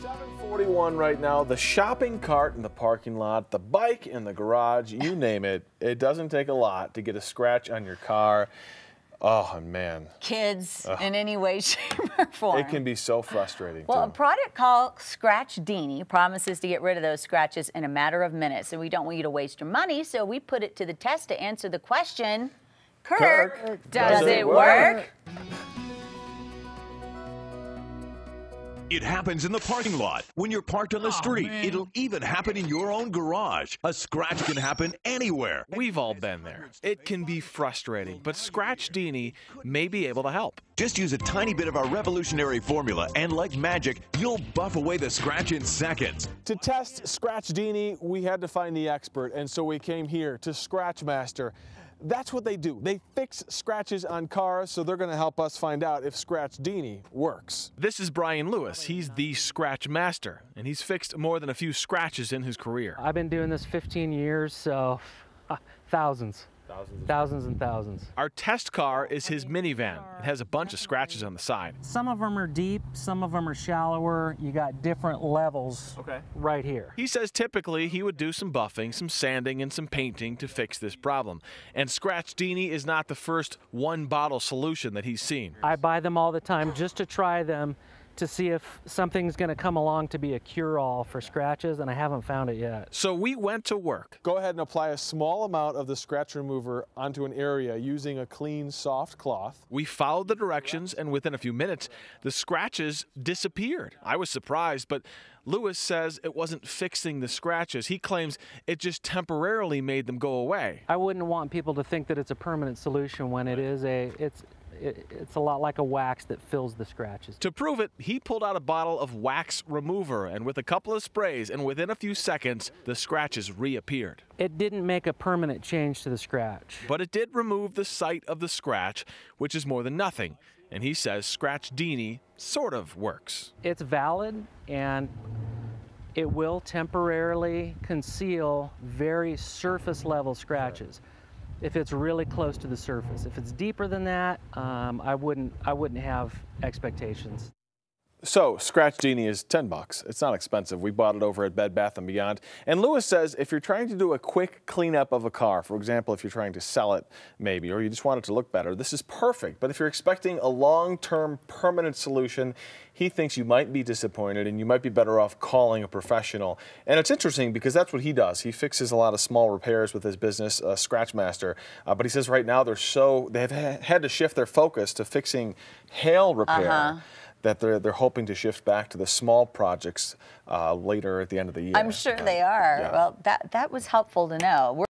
7:41 right now. The shopping cart in the parking lot, the bike in the garage, you name it. It doesn't take a lot to get a scratch on your car. Oh, man. Kids in any way, shape, or form. It can be so frustrating, Well, too. a product called Scratch Dini promises to get rid of those scratches in a matter of minutes. And we don't want you to waste your money, so we put it to the test to answer the question, Kirk, does it work? It happens in the parking lot, when you're parked on the street. It'll even happen in your own garage. A scratch can happen anywhere. We've all been there. It can be frustrating, but Scratch Dini may be able to help. Just use a tiny bit of our revolutionary formula, and like magic, you'll buff away the scratch in seconds. To test Scratch Dini, we had to find the expert, and so we came here to Scratch Master. That's what they do. They fix scratches on cars, so they're going to help us find out if Scratch Dini works. This is Brian Lewis. He's the Scratch Master, and he's fixed more than a few scratches in his career. I've been doing this 15 years, so thousands and thousands. Our test car is his minivan. It has a bunch of scratches on the side. Some of them are deep, some of them are shallower. You got different levels right here. He says typically he would do some buffing, some sanding, and some painting to fix this problem. And Scratch Dini is not the first one-bottle solution that he's seen. I buy them all the time just to try them to see if something's going to come along to be a cure-all for scratches, and I haven't found it yet. So we went to work. Go ahead and apply a small amount of the scratch remover onto an area using a clean, soft cloth. We followed the directions, and within a few minutes, the scratches disappeared. I was surprised, but Lewis says it wasn't fixing the scratches. He claims it just temporarily made them go away. I wouldn't want people to think that it's a permanent solution when it is it's a lot like a wax that fills the scratches. To prove it, he pulled out a bottle of wax remover, and with a couple of sprays, and within a few seconds, the scratches reappeared. It didn't make a permanent change to the scratch. But it did remove the site of the scratch, which is more than nothing. And he says Scratch Dini sort of works. It's valid, and it will temporarily conceal very surface level scratches if it's really close to the surface. If it's deeper than that, I wouldn't have expectations. So, Scratch Dini is $10. It's not expensive. We bought it over at Bed Bath & Beyond. And Lewis says if you're trying to do a quick cleanup of a car, for example, if you're trying to sell it maybe, or you just want it to look better, this is perfect. But if you're expecting a long-term permanent solution, he thinks you might be disappointed and you might be better off calling a professional. And it's interesting because that's what he does. He fixes a lot of small repairs with his business, Scratch Master. But he says right now they've had to shift their focus to fixing hail repair. That they're hoping to shift back to the small projects later at the end of the year. I'm sure they are. Yeah. Well, that was helpful to know.